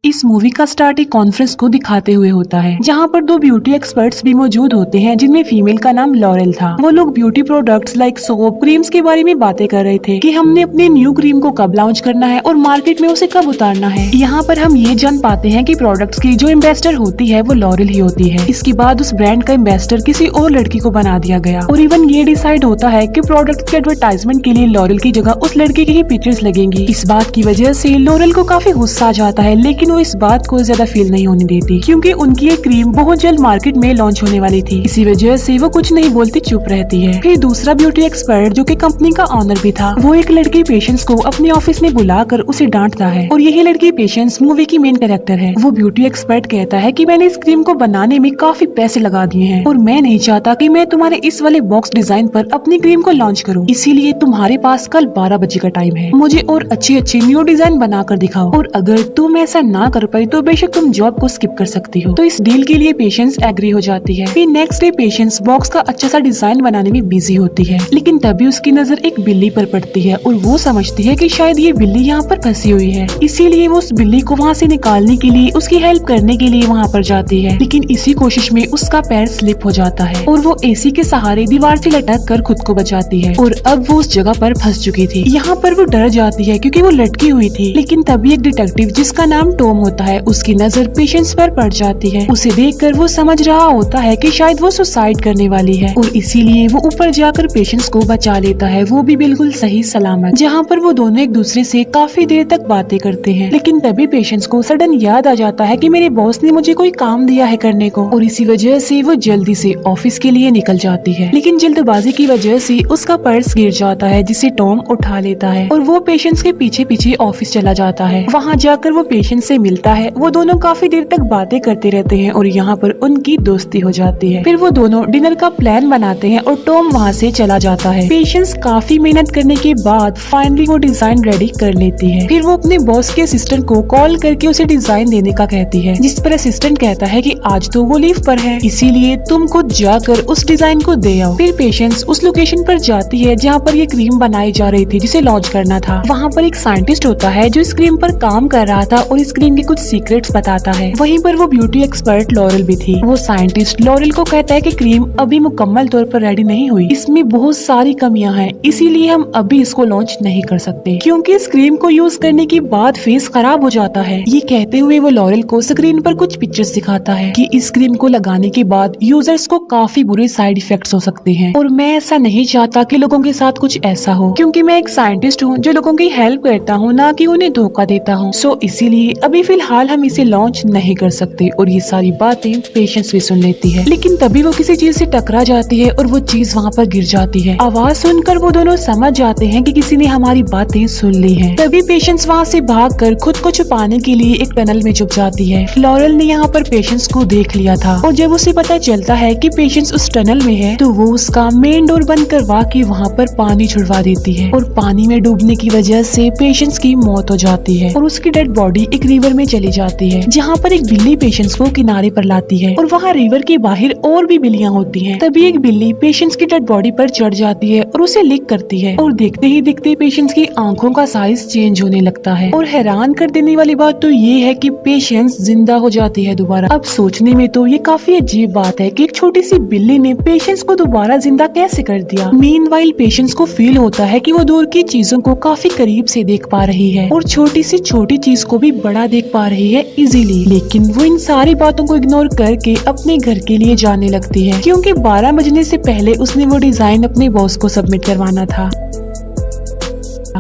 इस मूवी का स्टार्ट एक कॉन्फ्रेंस को दिखाते हुए होता है, जहाँ पर दो ब्यूटी एक्सपर्ट्स भी मौजूद होते हैं, जिनमें फीमेल का नाम लॉरेल था। वो लोग beauty products like soap, creams के बारे में बातें कर रहे थे कि हमने अपने न्यू क्रीम को कब लॉन्च करना है और मार्केट में उसे कब उतारना है। यहाँ पर हम ये जान पाते हैं कि प्रोडक्ट्स की जो एम्बेसडर होती है वो लॉरेल ही होती है। इसके बाद उस ब्रांड का एम्बेसडर किसी और लड़की को बना दिया गया और इवन ये डिसाइड होता है कि प्रोडक्ट के एडवर्टाइजमेंट के लिए लॉरेल की जगह उस लड़के की ही पिक्चर्स लगेंगी। इस बात की वजह से लॉरेल को काफी गुस्सा आ जाता है, लेकिन वो इस बात को ज्यादा फील नहीं होने देती क्योंकि उनकी ये क्रीम बहुत जल्द मार्केट में लॉन्च होने वाली थी। इसी वजह से वो कुछ नहीं बोलती, चुप रहती है। फिर दूसरा ब्यूटी एक्सपर्ट जो कि कंपनी का ऑनर भी था, वो एक लड़की पेशेंस को अपने ऑफिस में बुलाकर उसे डांटता है और यही लड़की पेशेंस मूवी की मेन कैरेक्टर है। वो ब्यूटी एक्सपर्ट कहता है कि मैंने इस क्रीम को बनाने में काफी पैसे लगा दिए हैं और मैं नहीं चाहता कि मैं तुम्हारे इस वाले बॉक्स डिजाइन पर अपनी क्रीम को लॉन्च करूं, इसीलिए तुम्हारे पास कल 12 बजे का टाइम है। मुझे और अच्छी अच्छी न्यू डिजाइन बनाकर दिखाओ और अगर तुम ऐसा ना कर पाई तो बेशक तुम जॉब को स्किप कर सकती हो। तो इस डील के लिए पेशेंस एग्री हो जाती है। फिर नेक्स्ट डे पेशेंस बॉक्स का अच्छा सा डिजाइन बनाने में बिजी होती है, लेकिन तभी उसकी नजर एक बिल्ली पर पड़ती है और वो समझती है कि शायद ये बिल्ली यहाँ पर फंसी हुई है, इसीलिए वो उस बिल्ली को वहाँ से निकालने के लिए उसकी हेल्प करने के लिए वहाँ पर जाती है। लेकिन इसी कोशिश में उसका पैर स्लिप हो जाता है और वो एसी के सहारे दीवार से लटक कर खुद को बचाती है और अब वो उस जगह पर फंस चुकी थी। यहाँ पर वो डर जाती है क्योंकि वो लटकी हुई थी, लेकिन तभी एक डिटेक्टिव जिसका नाम टॉम होता है, उसकी नजर पेशेंस पर पड़ जाती है। उसे देखकर वो समझ रहा होता है कि शायद वो सुसाइड करने वाली है और इसीलिए वो ऊपर जाकर पेशेंस को बचा लेता है, वो भी बिल्कुल सही सलामत। जहाँ पर वो दोनों एक दूसरे से काफी देर तक बातें करते हैं, लेकिन तभी पेशेंस को सडन याद आ जाता है कि मेरे बॉस ने मुझे कोई काम दिया है करने को और इसी वजह से वो जल्दी से ऑफिस के लिए निकल जाती है। लेकिन जल्दबाजी की वजह से उसका पर्स गिर जाता है, जिसे टॉम उठा लेता है और वो पेशेंस के पीछे पीछे ऑफिस चला जाता है। वहाँ जाकर वो पेशेंस से मिलता है। वो दोनों काफी देर तक बातें करते रहते हैं और यहाँ पर उनकी दोस्ती हो जाती है। फिर वो दोनों डिनर का प्लान बनाते हैं और टॉम वहाँ से चला जाता है। पेशेंस काफी मेहनत करने के बाद फाइनली वो डिजाइन रेडी कर लेती है। फिर वो अपने बॉस के असिस्टेंट को कॉल करके उसे डिजाइन देने का कहती है, जिस पर असिस्टेंट कहता है कि आज तो वो लीव पर है, इसीलिए तुम खुद जाकर उस डिजाइन को दे आओ। फिर पेशेंस उस लोकेशन पर जाती है जहाँ पर ये क्रीम बनाई जा रही थी जिसे लॉन्च करना था। वहाँ पर एक साइंटिस्ट होता है जो इस क्रीम पर काम कर रहा था और इस क्रीम के कुछ सीक्रेट्स बताता है। वहीं पर वो ब्यूटी एक्सपर्ट लॉरेल भी थी। वो साइंटिस्ट लॉरेल को कहता है कि क्रीम अभी मुकम्मल तौर पर रेडी नहीं हुई, इसमें बहुत सारी कमियां हैं, इसीलिए हम अभी इसको लॉन्च नहीं कर सकते क्योंकि इस क्रीम को यूज करने के बाद फेस खराब हो जाता है। ये कहते हुए वो लॉरेल को स्क्रीन पर कुछ पिक्चर्स दिखाता है कि इस क्रीम को लगाने के बाद यूजर्स को काफी बुरे साइड इफेक्ट्स हो सकते हैं और मैं ऐसा नहीं चाहता कि लोगों के साथ कुछ ऐसा हो, क्योंकि मैं एक साइंटिस्ट हूँ जो लोगों की हेल्प करता हूँ, ना कि उन्हें धोखा देता हूँ। सो इसीलिए अभी फिलहाल हम इसे लॉन्च नहीं कर सकते। और ये सारी बातें पेशेंस भी सुन लेती है, लेकिन तभी वो किसी चीज से टकरा जाती है और वो चीज वहाँ पर गिर जाती है। आवाज सुनकर वो दोनों समझ जाते हैं कि किसी ने हमारी बातें सुन ली हैं। तभी पेशेंस वहाँ से भागकर खुद को छुपाने के लिए एक टनल में छुप जाती है। लॉरेल ने यहाँ पर पेशेंस को देख लिया था और जब उसे पता चलता है कि पेशेंस उस टनल में है, तो वो उसका मेन डोर बंद करवा के वहाँ पर पानी छुड़वा देती है और पानी में डूबने की वजह से पेशेंस की मौत हो जाती है और उसकी डेड बॉडी एक रिवर में चली जाती है, जहाँ पर एक बिल्ली पेशेंस को किनारे पर लाती है और वहाँ रिवर के बाहर और भी बिल्लियाँ होती हैं। तभी एक बिल्ली पेशेंस की डेड बॉडी पर चढ़ जाती है और उसे लिक करती है और देखते ही देखते पेशेंस की आंखों का साइज चेंज होने लगता है। और हैरान कर देने वाली बात तो ये है कि पेशेंस जिंदा हो जाती है दोबारा। अब सोचने में तो ये काफी अजीब बात है कि एक छोटी सी बिल्ली ने पेशेंस को दोबारा जिंदा कैसे कर दिया। मीनवाइल पेशेंस को फील होता है कि वो दूर की चीजों को काफी करीब से देख पा रही है और छोटी सी छोटी चीज को भी बड़ा देख पा रही है इजीली। लेकिन वो इन सारी बातों को इग्नोर करके अपने घर के लिए जाने लगती है, क्योंकि 12 बजने से पहले उसने वो डिजाइन अपने बॉस को सबमिट करवाना था।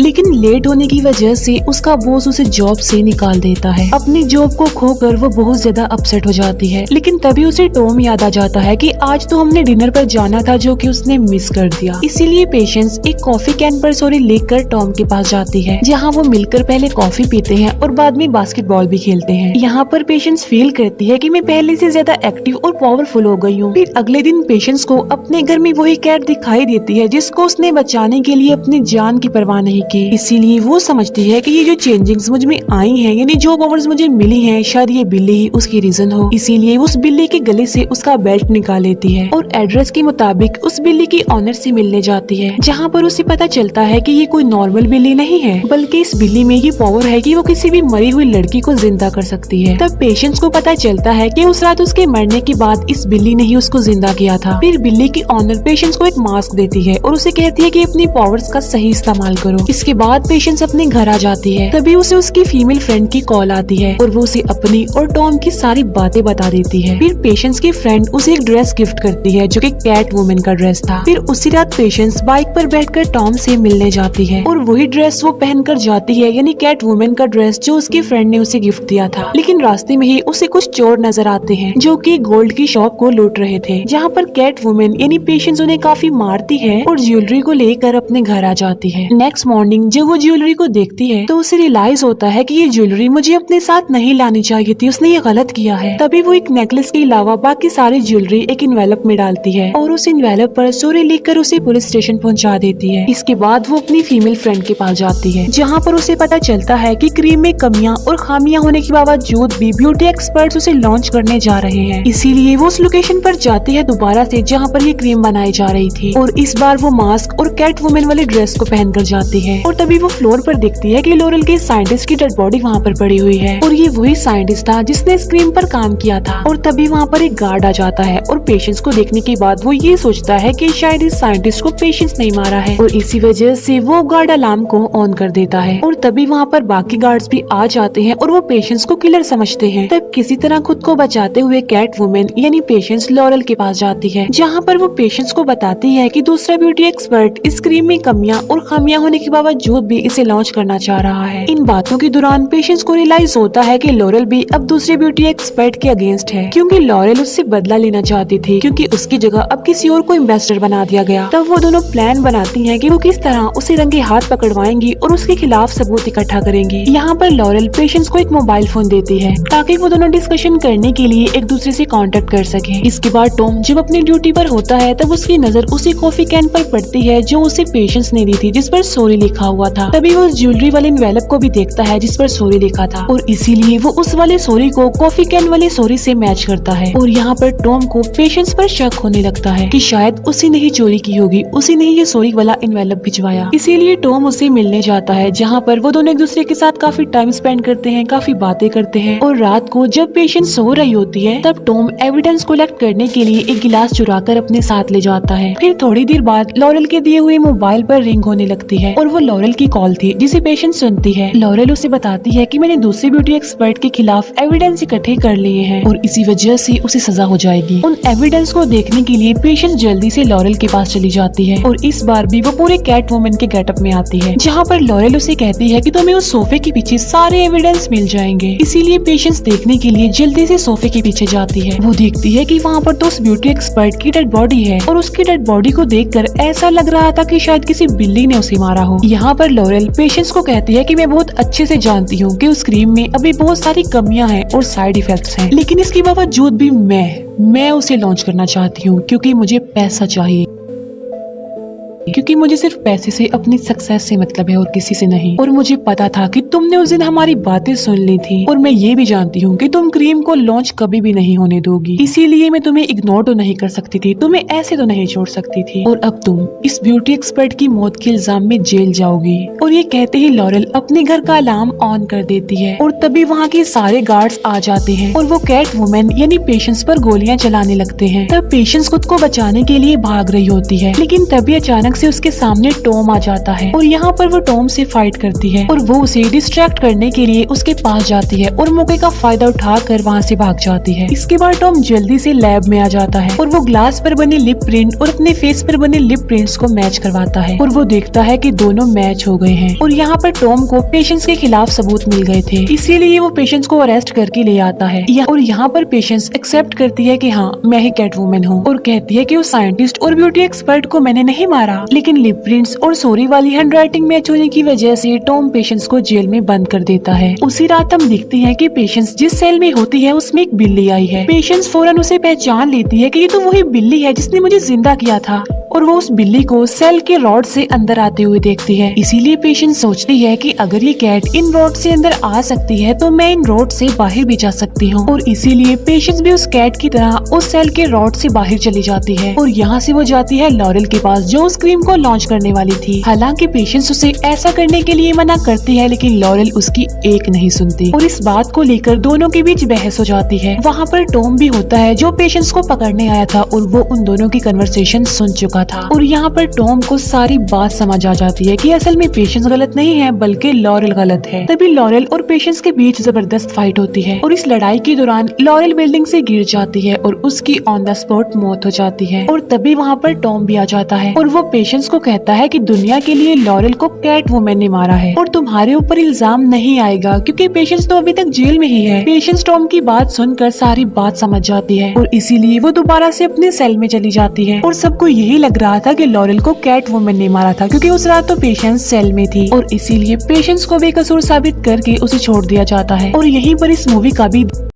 लेकिन लेट होने की वजह से उसका बॉस उसे जॉब से निकाल देता है। अपनी जॉब को खोकर वो बहुत ज्यादा अपसेट हो जाती है, लेकिन तभी उसे टॉम याद आ जाता है कि आज तो हमने डिनर पर जाना था जो कि उसने मिस कर दिया। इसीलिए पेशेंस एक कॉफी कैन पर सॉरी लेकर टॉम के पास जाती है, जहाँ वो मिलकर पहले कॉफी पीते हैं और बाद में बास्केटबॉल भी खेलते हैं। यहाँ पर पेशेंस फील करती है कि मैं पहले से ज्यादा एक्टिव और पावरफुल हो गई हूँ। फिर अगले दिन पेशेंस को अपने घर में वही कैट दिखाई देती है जिसको उसने बचाने के लिए अपनी जान की परवाह नहीं नहीं की। इसीलिए वो समझती है कि ये जो चेंजिंग्स मुझ में आई हैं, यानी जो पावर्स मुझे मिली हैं, शायद ये बिल्ली ही उसकी रीजन हो। इसीलिए उस बिल्ली के गले से उसका बेल्ट निकाल लेती है और एड्रेस के मुताबिक उस बिल्ली की ऑनर से मिलने जाती है, जहाँ पर उसे पता चलता है कि ये कोई नॉर्मल बिल्ली नहीं है, बल्कि इस बिल्ली में ये पावर है कि वो किसी भी मरी हुई लड़की को जिंदा कर सकती है। तब पेशेंस को पता चलता है कि उस रात उसके मरने के बाद इस बिल्ली ने ही उसको जिंदा किया था। फिर बिल्ली की ऑनर पेशेंस को एक मास्क देती है और उसे कहती है कि अपनी पावर्स का सही इस्तेमाल करो। इसके बाद पेशेंस अपने घर आ जाती है। तभी उसे उसकी फीमेल फ्रेंड की कॉल आती है और वो उसे अपनी और टॉम की सारी बातें बता देती है। फिर पेशेंस की फ्रेंड उसे एक ड्रेस गिफ्ट करती है जो कि कैट वुमन का ड्रेस था। फिर उसी रात पेशेंस बाइक पर बैठकर टॉम से मिलने जाती है और वही ड्रेस वो पहनकर जाती है, यानी कैट वुमन का ड्रेस जो उसकी फ्रेंड ने उसे गिफ्ट दिया था। लेकिन रास्ते में ही उसे कुछ चोर नजर आते हैं जो कि गोल्ड की शॉप को लूट रहे थे, जहाँ पर कैट वुमन यानी पेशेंस उन्हें काफी मारती है और ज्वेलरी को लेकर अपने घर आ जाती है। नेक्स्ट मॉर्निंग जब वो ज्वेलरी को देखती है तो उसे रियलाइज होता है कि ये ज्वेलरी मुझे अपने साथ नहीं लानी चाहिए थी, उसने ये गलत किया है। तभी वो एक नेकलेस के अलावा बाकी सारी ज्वेलरी एक इन्वेलप में डालती है और उस इन्वेलप पर सॉरी लिखकर उसे पुलिस स्टेशन पहुंचा देती है। इसके बाद वो अपनी फीमेल फ्रेंड के पास जाती है, जहाँ पर उसे पता चलता है कि क्रीम में कमियां और खामियां होने के बावजूद भी ब्यूटी एक्सपर्ट्स उसे लॉन्च करने जा रहे हैं। इसीलिए वो उस लोकेशन पर जाती है दोबारा से जहाँ पर ये क्रीम बनाई जा रही थी और इस बार वो मास्क और कैट वुमन वाले ड्रेस को पहनकर जाती है। और तभी वो फ्लोर पर देखती है कि लॉरेल के साइंटिस्ट की डेड बॉडी वहाँ पर पड़ी हुई है और ये वही साइंटिस्ट था जिसने इस क्रीम पर काम किया था। और तभी वहाँ पर एक गार्ड आ जाता है और पेशेंस को देखने के बाद वो ये सोचता है कि शायद इस साइंटिस्ट को पेशेंस नहीं मारा है और इसी वजह से वो गार्ड अलार्म को ऑन कर देता है। और तभी वहाँ पर बाकी गार्ड्स भी आ जाते हैं और वो पेशेंस को किलर समझते हैं। तब किसी तरह खुद को बचाते हुए कैट वुमन यानी पेशेंस लॉरेल के पास जाती है, जहाँ पर वो पेशेंस को बताती है कि दूसरा ब्यूटी एक्सपर्ट इस क्रीम में कमियां और खामियां होने के बावजूद भी इसे लॉन्च करना चाह रहा है। इन बातों के दौरान पेशेंस को रियलाइज होता है कि लॉरेल भी अब दूसरे ब्यूटी एक्सपर्ट के अगेंस्ट है, क्योंकि लॉरेल उससे बदला लेना चाहती थी, क्योंकि उसकी जगह अब किसी और को एम्बेसडर बना दिया गया। तब वो दोनों प्लान बनाती हैं कि वो किस तरह उसे रंगे हाथ पकड़वाएंगी और उसके खिलाफ सबूत इकट्ठा करेंगी। यहाँ पर लॉरेल पेशेंस को एक मोबाइल फोन देती है ताकि वो दोनों डिस्कशन करने के लिए एक दूसरे से कांटेक्ट कर सके। इसके बाद टॉम जब अपनी ड्यूटी पर होता है तब उसकी नजर उसी कॉफी कैन पर पड़ती है जो उसे पेशेंस ने दी थी, जिस पर सॉरी लिखा हुआ था। तभी वो ज्वेलरी वाले एनवेलप को भी देखता है जिस पर सॉरी लिखा था और इसीलिए वो उस वाले सॉरी को कॉफी कैन वाले सॉरी से मैच करता है। और यहाँ पर टॉम को पेशेंस पर शक होने लगता है कि शायद उसी ने ही चोरी की होगी, उसी ने ये सॉरी वाला एनवेलप भिजवाया। इसीलिए टॉम उसे मिलने जाता है, जहाँ पर वो दोनों एक दूसरे के साथ काफी टाइम स्पेंड करते हैं, काफी बातें करते हैं। और रात को जब पेशेंस सो रही होती है तब टॉम एविडेंस कलेक्ट करने के लिए एक गिलास चुराकर अपने साथ ले जाता है। फिर थोड़ी देर बाद लॉरेल के दिए हुए मोबाइल पर रिंग होने लगती है और वो लॉरेल की कॉल थी जिसे पेशेंस सुनती है। लॉरेल उसे बताती है कि मैंने दूसरे ब्यूटी एक्सपर्ट के खिलाफ एविडेंस इकट्ठे कर लिए हैं और इसी वजह से उसे सजा हो जाएगी। उन एविडेंस को देखने के लिए पेशेंस जल्दी से लॉरेल के पास चली जाती है और इस बार भी वो पूरे कैट वुमन के गेटअप में आती है, जहाँ पर लॉरेल उसे कहती है कि तुम्हें उस सोफे के पीछे सारे एविडेंस मिल जाएंगे। इसीलिए पेशेंस देखने के लिए जल्दी से सोफे के पीछे जाती है। वो देखती है कि वहाँ पर तो उस ब्यूटी एक्सपर्ट की डेड बॉडी है और उसकी डेड बॉडी को देखकर ऐसा लग रहा था कि शायद किसी बिल्ली ने उसे मारा हो। यहाँ पर लॉरेल पेशेंस को कहती है कि मैं बहुत अच्छे से जानती हूँ कि उस क्रीम में अभी बहुत सारी कमियां हैं और साइड इफेक्ट्स हैं, लेकिन इसके बावजूद भी मैं उसे लॉन्च करना चाहती हूँ क्योंकि मुझे पैसा चाहिए, क्योंकि मुझे सिर्फ पैसे से अपनी सक्सेस से मतलब है और किसी से नहीं। और मुझे पता था कि तुमने उस दिन हमारी बातें सुन ली थी और मैं ये भी जानती हूँ कि तुम क्रीम को लॉन्च कभी भी नहीं होने दोगी, इसीलिए मैं तुम्हें इग्नोर तो नहीं कर सकती थी, तुम्हें ऐसे तो नहीं छोड़ सकती थी। और अब तुम इस ब्यूटी एक्सपर्ट की मौत के इल्जाम में जेल जाओगी। और ये कहते ही लॉरेल अपने घर का अलार्म ऑन कर देती है और तभी वहाँ के सारे गार्ड्स आ जाते हैं और वो कैट वुमन यानी पेशेंस पर गोलियां चलाने लगते हैं। तब पेशेंस खुद को बचाने के लिए भाग रही होती है, लेकिन तभी अचानक से उसके सामने टॉम आ जाता है और यहाँ पर वो टॉम से फाइट करती है और वो उसे डिस्ट्रैक्ट करने के लिए उसके पास जाती है और मौके का फायदा उठाकर वहाँ से भाग जाती है। इसके बाद टॉम जल्दी से लैब में आ जाता है और वो ग्लास पर बने लिप प्रिंट और अपने फेस पर बने लिप प्रिंट्स को मैच करवाता है और वो देखता है कि दोनों मैच हो गए हैं। और यहाँ पर टॉम को पेशेंस के खिलाफ सबूत मिल गए थे, इसीलिए वो पेशेंस को अरेस्ट करके ले आता है। और यहाँ पर पेशेंस एक्सेप्ट करती है कि हाँ मैं ही कैट वुमन हूँ और कहती है कि उस साइंटिस्ट और ब्यूटी एक्सपर्ट को मैंने नहीं मारा, लेकिन लिप प्रिंट्स और सॉरी वाली हैंडराइटिंग मैच होने की वजह से टॉम पेशेंस को जेल में बंद कर देता है। उसी रात हम देखते हैं कि पेशेंस जिस सेल में होती है उसमें एक बिल्ली आई है। पेशेंस फौरन उसे पहचान लेती है कि ये तो वही बिल्ली है जिसने मुझे जिंदा किया था और वो उस बिल्ली को सेल के रॉड से अंदर आते हुए देखती है। इसीलिए पेशेंस सोचती है कि अगर ये कैट इन रॉड से अंदर आ सकती है तो मैं इन रॉड से बाहर भी जा सकती हूँ, और इसीलिए पेशेंस भी उस कैट की तरह उस सेल के रॉड से बाहर चली जाती है और यहाँ से वो जाती है लॉरेल के पास जो उस क्रीम को लॉन्च करने वाली थी। हालांकि पेशेंस उसे ऐसा करने के लिए मना करती है, लेकिन लॉरेल उसकी एक नहीं सुनती और इस बात को लेकर दोनों के बीच बहस हो जाती है। वहाँ पर टॉम भी होता है जो पेशेंस को पकड़ने आया था और वो उन दोनों की कन्वर्सेशन सुन चुका था और यहाँ पर टॉम को सारी बात समझ आ जाती है कि असल में पेशेंस गलत नहीं है बल्कि लॉरेल गलत है। तभी लॉरेल और पेशेंस के बीच जबरदस्त फाइट होती है और इस लड़ाई के दौरान लॉरेल बिल्डिंग से गिर जाती है और उसकी ऑन द स्पॉट मौत हो जाती है और तभी वहाँ पर टॉम भी आ जाता है और वो पेशेंस को कहता है कि दुनिया के लिए लॉरेल को कैट वुमन ने मारा है और तुम्हारे ऊपर इल्जाम नहीं आएगा क्योंकि पेशेंस तो अभी तक जेल में ही है। पेशेंस टॉम की बात सुनकर सारी बात समझ जाती है और इसीलिए वो दोबारा से अपने सेल में चली जाती है और सबको यही लग रहा था कि लॉरेल को कैट वुमन ने मारा था क्योंकि उस रात तो पेशेंस सेल में थी और इसीलिए पेशेंस को बेकसूर साबित करके उसे छोड़ दिया जाता है और यहीं पर इस मूवी का भी